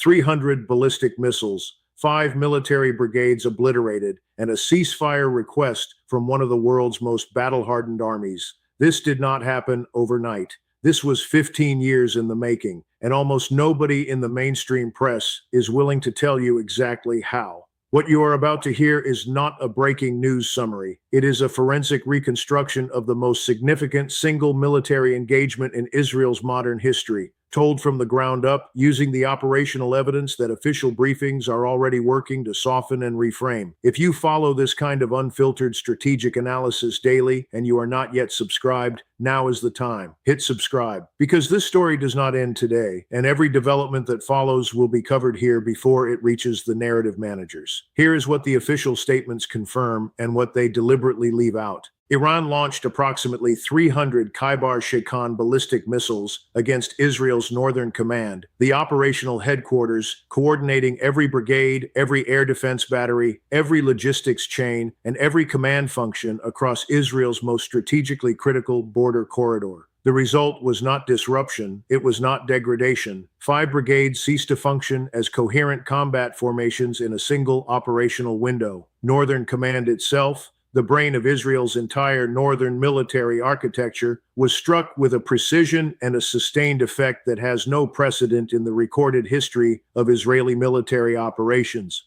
300 ballistic missiles, 5 military brigades obliterated, and a ceasefire request from one of the world's most battle-hardened armies. This did not happen overnight. This was 15 years in the making, and almost nobody in the mainstream press is willing to tell you exactly how. What you are about to hear is not a breaking news summary. It is a forensic reconstruction of the most significant single military engagement in Israel's modern history, told from the ground up using the operational evidence that official briefings are already working to soften and reframe. If you follow this kind of unfiltered strategic analysis daily and you are not yet subscribed, now is the time. Hit subscribe, because this story does not end today, and every development that follows will be covered here before it reaches the narrative managers. Here is what the official statements confirm and what they deliberately leave out. Iran launched approximately 300 Kaibar-Shakon ballistic missiles against Israel's Northern Command, the operational headquarters coordinating every brigade, every air defense battery, every logistics chain, and every command function across Israel's most strategically critical border corridor. The result was not disruption, it was not degradation. 5 brigades ceased to function as coherent combat formations in a single operational window. Northern Command itself, the brain of Israel's entire northern military architecture, was struck with a precision and a sustained effect that has no precedent in the recorded history of Israeli military operations.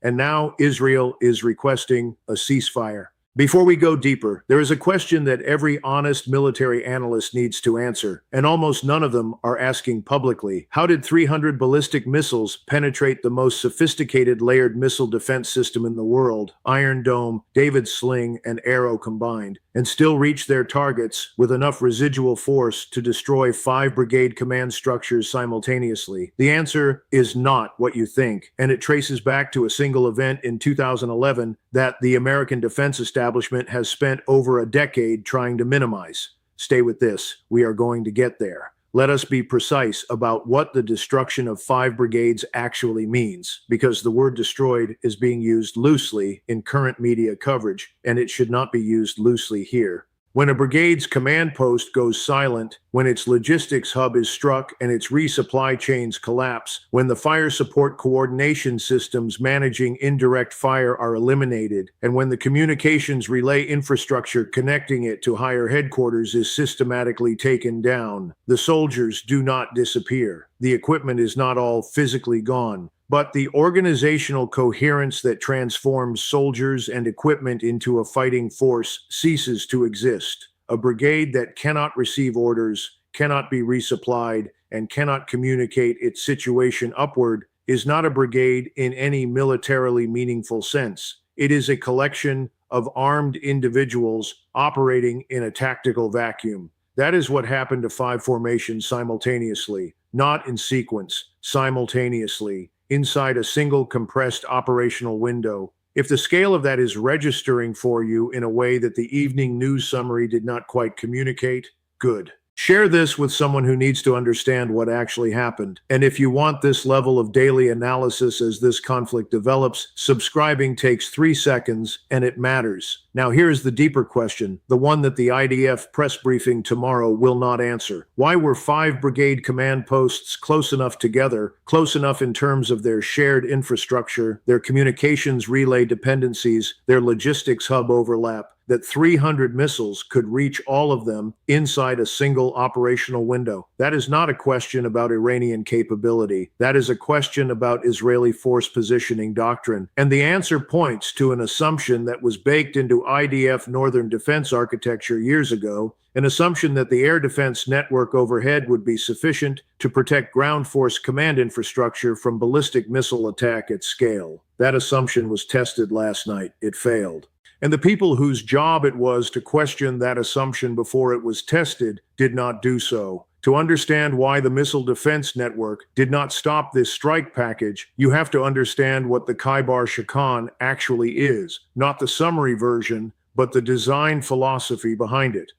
And now Israel is requesting a ceasefire. Before we go deeper, there is a question that every honest military analyst needs to answer, and almost none of them are asking publicly. How did 300 ballistic missiles penetrate the most sophisticated layered missile defense system in the world, Iron Dome, David's Sling, and Arrow combined, and still reach their targets with enough residual force to destroy 5 brigade command structures simultaneously? The answer is not what you think, and it traces back to a single event in 2011 that the American defense establishment has spent over a decade trying to minimize. Stay with this. We are going to get there. Let us be precise about what the destruction of 5 brigades actually means, because the word destroyed is being used loosely in current media coverage, and it should not be used loosely here. When a brigade's command post goes silent, when its logistics hub is struck and its resupply chains collapse, when the fire support coordination systems managing indirect fire are eliminated, and when the communications relay infrastructure connecting it to higher headquarters is systematically taken down, the soldiers do not disappear. The equipment is not all physically gone, but the organizational coherence that transforms soldiers and equipment into a fighting force ceases to exist. A brigade that cannot receive orders, cannot be resupplied, and cannot communicate its situation upward is not a brigade in any militarily meaningful sense. It is a collection of armed individuals operating in a tactical vacuum. That is what happened to 5 formations simultaneously, not in sequence, simultaneously, inside a single compressed operational window. If the scale of that is registering for you in a way that the evening news summary did not quite communicate, good. Share this with someone who needs to understand what actually happened. And if you want this level of daily analysis as this conflict develops, subscribing takes 3 seconds, and it matters. Now here's the deeper question, the one that the IDF press briefing tomorrow will not answer. Why were 5 brigade command posts close enough together, close enough in terms of their shared infrastructure, their communications relay dependencies, their logistics hub overlap, that 300 missiles could reach all of them inside a single operational window? That is not a question about Iranian capability. That is a question about Israeli force positioning doctrine. And the answer points to an assumption that was baked into IDF Northern defense architecture years ago, an assumption that the air defense network overhead would be sufficient to protect ground force command infrastructure from ballistic missile attack at scale. That assumption was tested last night. It failed. And the people whose job it was to question that assumption before it was tested did not do so. To understand why the missile defense network did not stop this strike package, you have to understand what the Kaibar-Shakon actually is, not the summary version, but the design philosophy behind it.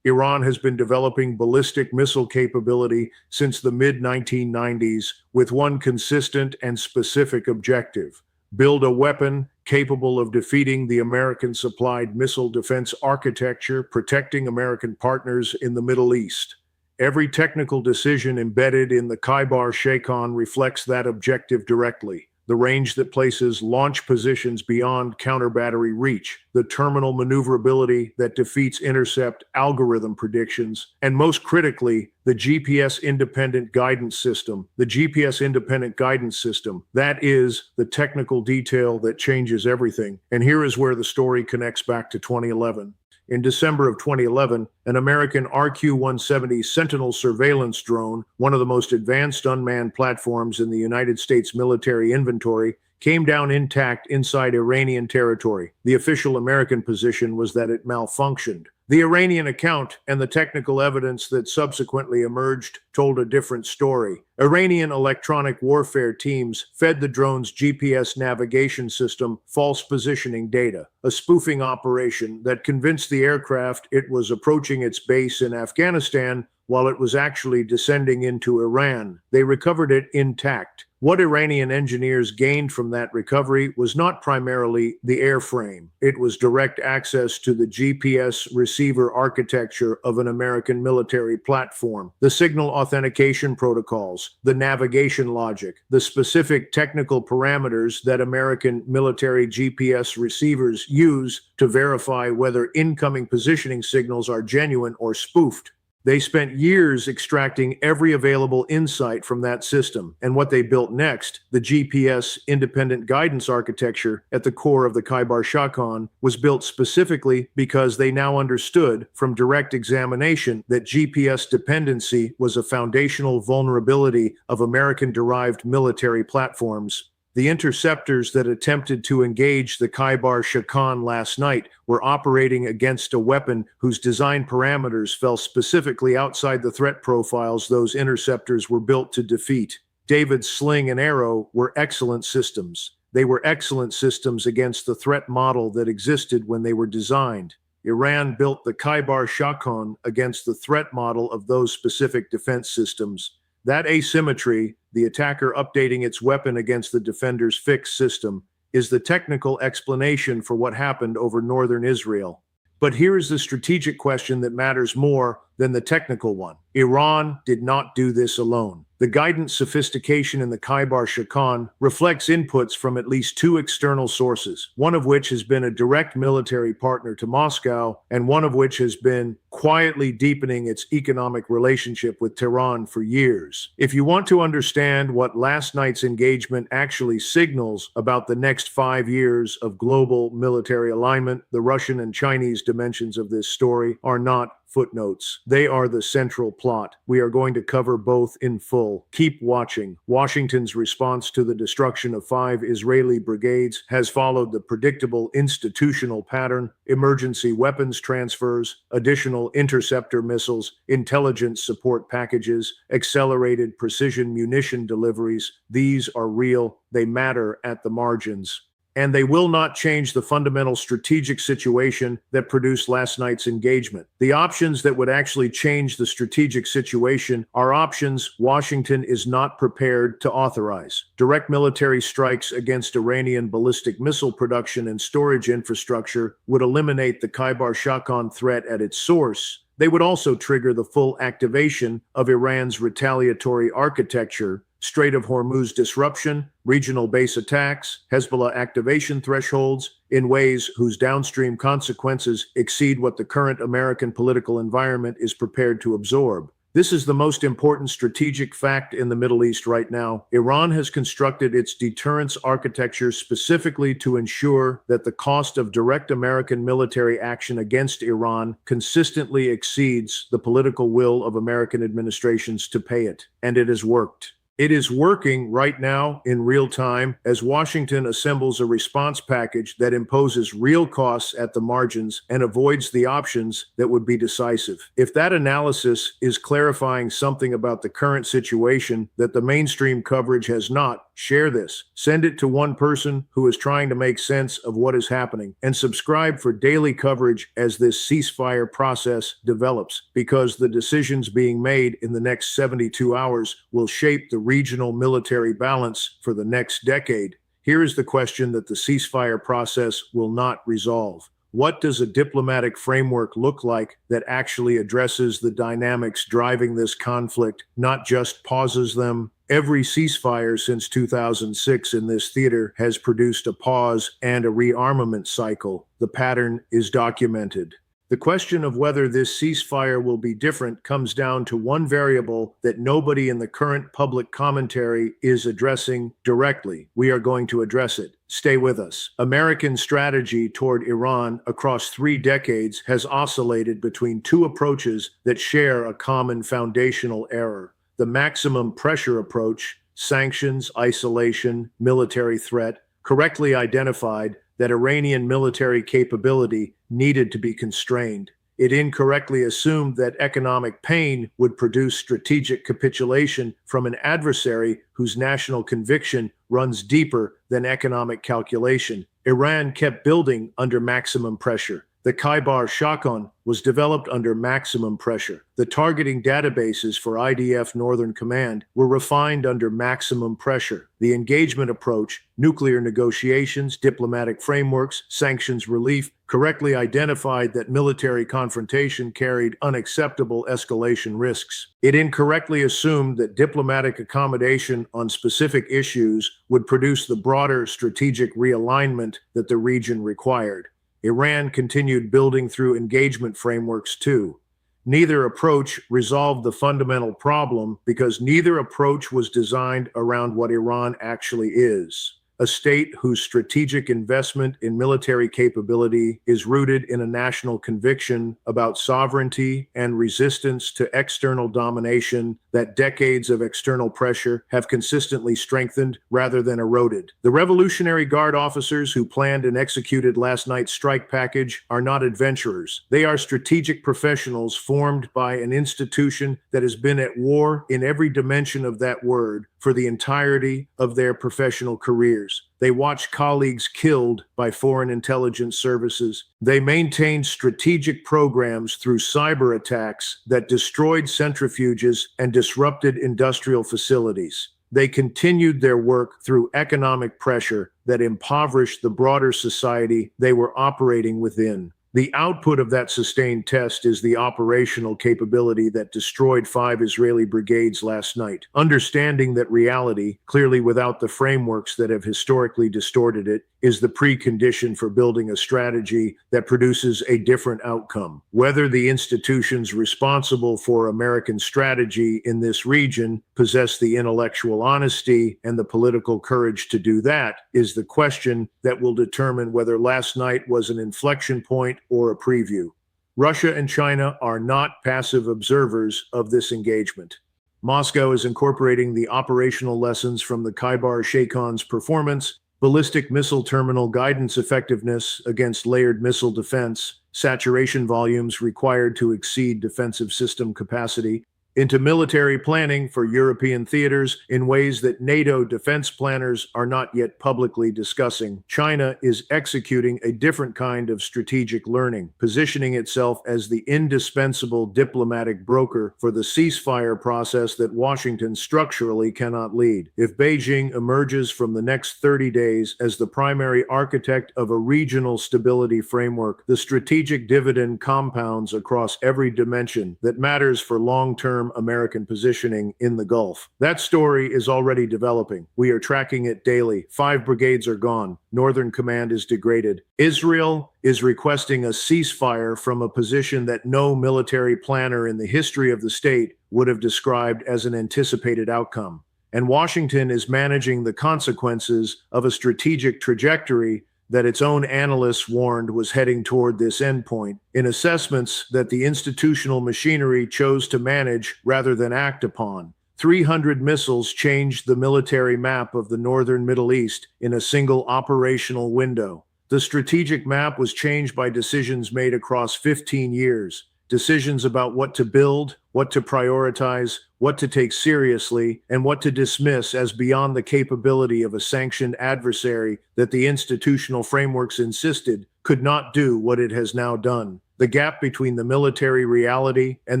Iran has been developing ballistic missile capability since the mid-1990s with one consistent and specific objective: build a weapon capable of defeating the American-supplied missile defense architecture protecting American partners in the Middle East. Every technical decision embedded in the Kaibar-Shakon reflects that objective directly. The range that places launch positions beyond counter-battery reach, the terminal maneuverability that defeats intercept algorithm predictions, and most critically, the GPS-independent guidance system. The GPS-independent guidance system, that is the technical detail that changes everything. And here is where the story connects back to 2011. In December of 2011, an American RQ-170 Sentinel surveillance drone, one of the most advanced unmanned platforms in the United States military inventory, came down intact inside Iranian territory. The official American position was that it malfunctioned. The Iranian account and the technical evidence that subsequently emerged told a different story. Iranian electronic warfare teams fed the drone's GPS navigation system false positioning data, a spoofing operation that convinced the aircraft it was approaching its base in Afghanistan while it was actually descending into Iran. They recovered it intact. What Iranian engineers gained from that recovery was not primarily the airframe. It was direct access to the GPS receiver architecture of an American military platform, the signal authentication protocols, the navigation logic, the specific technical parameters that American military GPS receivers use to verify whether incoming positioning signals are genuine or spoofed. They spent years extracting every available insight from that system, and what they built next, the GPS independent guidance architecture at the core of the Kaibar-Shakon, was built specifically because they now understood from direct examination that GPS dependency was a foundational vulnerability of American-derived military platforms. The interceptors that attempted to engage the Kaibar-Shakon last night were operating against a weapon whose design parameters fell specifically outside the threat profiles those interceptors were built to defeat. David's Sling and Arrow were excellent systems. They were excellent systems against the threat model that existed when they were designed. Iran built the Kaibar-Shakon against the threat model of those specific defense systems. That asymmetry, the attacker updating its weapon against the defender's fixed system, is the technical explanation for what happened over northern Israel. But here is the strategic question that matters more than the technical one. Iran did not do this alone. The guidance sophistication in the Kaibar-Shakon reflects inputs from at least two external sources, one of which has been a direct military partner to Moscow, and one of which has been quietly deepening its economic relationship with Tehran for years. If you want to understand what last night's engagement actually signals about the next 5 years of global military alignment, the Russian and Chinese dimensions of this story are not footnotes. They are the central plot. We are going to cover both in full. Keep watching. Washington's response to the destruction of 5 Israeli brigades has followed the predictable institutional pattern: emergency weapons transfers, additional interceptor missiles, intelligence support packages, accelerated precision munition deliveries. These are real. They matter at the margins. And they will not change the fundamental strategic situation that produced last night's engagement. The options that would actually change the strategic situation are options Washington is not prepared to authorize. Direct military strikes against Iranian ballistic missile production and storage infrastructure would eliminate the Kaibar-Shakon threat at its source. They would also trigger the full activation of Iran's retaliatory architecture: Strait of Hormuz disruption, regional base attacks, Hezbollah activation thresholds, in ways whose downstream consequences exceed what the current American political environment is prepared to absorb. This is the most important strategic fact in the Middle East right now. Iran has constructed its deterrence architecture specifically to ensure that the cost of direct American military action against Iran consistently exceeds the political will of American administrations to pay it. And it has worked. It is working right now in real time as Washington assembles a response package that imposes real costs at the margins and avoids the options that would be decisive. If that analysis is clarifying something about the current situation that the mainstream coverage has not, share this. Send it to one person who is trying to make sense of what is happening, and subscribe for daily coverage as this ceasefire process develops, because the decisions being made in the next 72 hours will shape the regional military balance for the next decade. Here is the question that the ceasefire process will not resolve. What does a diplomatic framework look like that actually addresses the dynamics driving this conflict, not just pauses them? Every ceasefire since 2006 in this theater has produced a pause and a rearmament cycle. The pattern is documented. The question of whether this ceasefire will be different comes down to one variable that nobody in the current public commentary is addressing directly. We are going to address it. Stay with us. American strategy toward Iran across 3 decades has oscillated between 2 approaches that share a common foundational error. The maximum pressure approach, sanctions, isolation, military threat, correctly identified that Iranian military capability needed to be constrained. It incorrectly assumed that economic pain would produce strategic capitulation from an adversary whose national conviction runs deeper than economic calculation. Iran kept building under maximum pressure. The Kaibar-Shakon was developed under maximum pressure. The targeting databases for IDF Northern Command were refined under maximum pressure. The engagement approach, nuclear negotiations, diplomatic frameworks, sanctions relief, correctly identified that military confrontation carried unacceptable escalation risks. It incorrectly assumed that diplomatic accommodation on specific issues would produce the broader strategic realignment that the region required. Iran continued building through engagement frameworks too. Neither approach resolved the fundamental problem because neither approach was designed around what Iran actually is: a state whose strategic investment in military capability is rooted in a national conviction about sovereignty and resistance to external domination that decades of external pressure have consistently strengthened rather than eroded. The Revolutionary Guard officers who planned and executed last night's strike package are not adventurers. They are strategic professionals formed by an institution that has been at war in every dimension of that word for the entirety of their professional careers. They watched colleagues killed by foreign intelligence services. They maintained strategic programs through cyber attacks that destroyed centrifuges and disrupted industrial facilities. They continued their work through economic pressure that impoverished the broader society they were operating within. The output of that sustained test is the operational capability that destroyed 5 Israeli brigades last night. Understanding that reality, clearly without the frameworks that have historically distorted it, is the precondition for building a strategy that produces a different outcome. Whether the institutions responsible for American strategy in this region possess the intellectual honesty and the political courage to do that is the question that will determine whether last night was an inflection point or a preview. Russia and China are not passive observers of this engagement. Moscow is incorporating the operational lessons from the Kaibar-Shakon's performance, ballistic missile terminal guidance effectiveness against layered missile defense, saturation volumes required to exceed defensive system capacity, into military planning for European theaters in ways that NATO defense planners are not yet publicly discussing. China is executing a different kind of strategic learning, positioning itself as the indispensable diplomatic broker for the ceasefire process that Washington structurally cannot lead. If Beijing emerges from the next 30 days as the primary architect of a regional stability framework, the strategic dividend compounds across every dimension that matters for long-term American positioning in the Gulf. That story is already developing. We are tracking it daily. 5 brigades are gone. Northern Command is degraded. Israel is requesting a ceasefire from a position that no military planner in the history of the state would have described as an anticipated outcome. And Washington is managing the consequences of a strategic trajectory that its own analysts warned was heading toward this endpoint, in assessments that the institutional machinery chose to manage rather than act upon. 300 missiles changed the military map of the northern Middle East in a single operational window. The strategic map was changed by decisions made across 15 years. Decisions about what to build, what to prioritize, what to take seriously, and what to dismiss as beyond the capability of a sanctioned adversary that the institutional frameworks insisted could not do what it has now done. The gap between the military reality and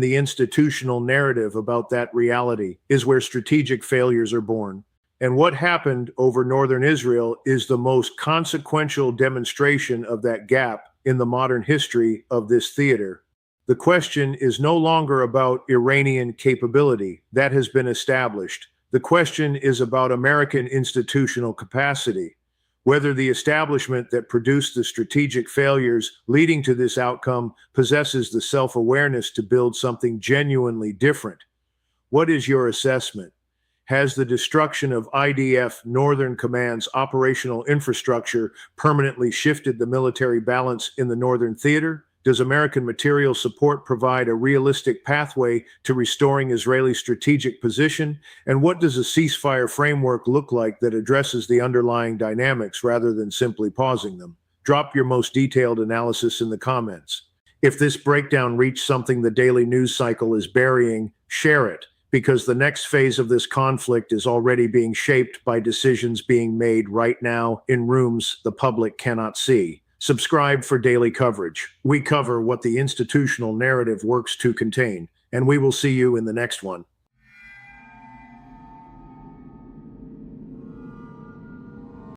the institutional narrative about that reality is where strategic failures are born. And what happened over northern Israel is the most consequential demonstration of that gap in the modern history of this theater. The question is no longer about Iranian capability. That has been established. The question is about American institutional capacity. Whether the establishment that produced the strategic failures leading to this outcome possesses the self-awareness to build something genuinely different. What is your assessment? Has the destruction of IDF Northern Command's operational infrastructure permanently shifted the military balance in the Northern Theater? Does American material support provide a realistic pathway to restoring Israeli strategic position? And what does a ceasefire framework look like that addresses the underlying dynamics rather than simply pausing them? Drop your most detailed analysis in the comments. If this breakdown reached something the daily news cycle is burying, share it, because the next phase of this conflict is already being shaped by decisions being made right now in rooms the public cannot see. Subscribe for daily coverage. We cover what the institutional narrative works to contain, and we will see you in the next one.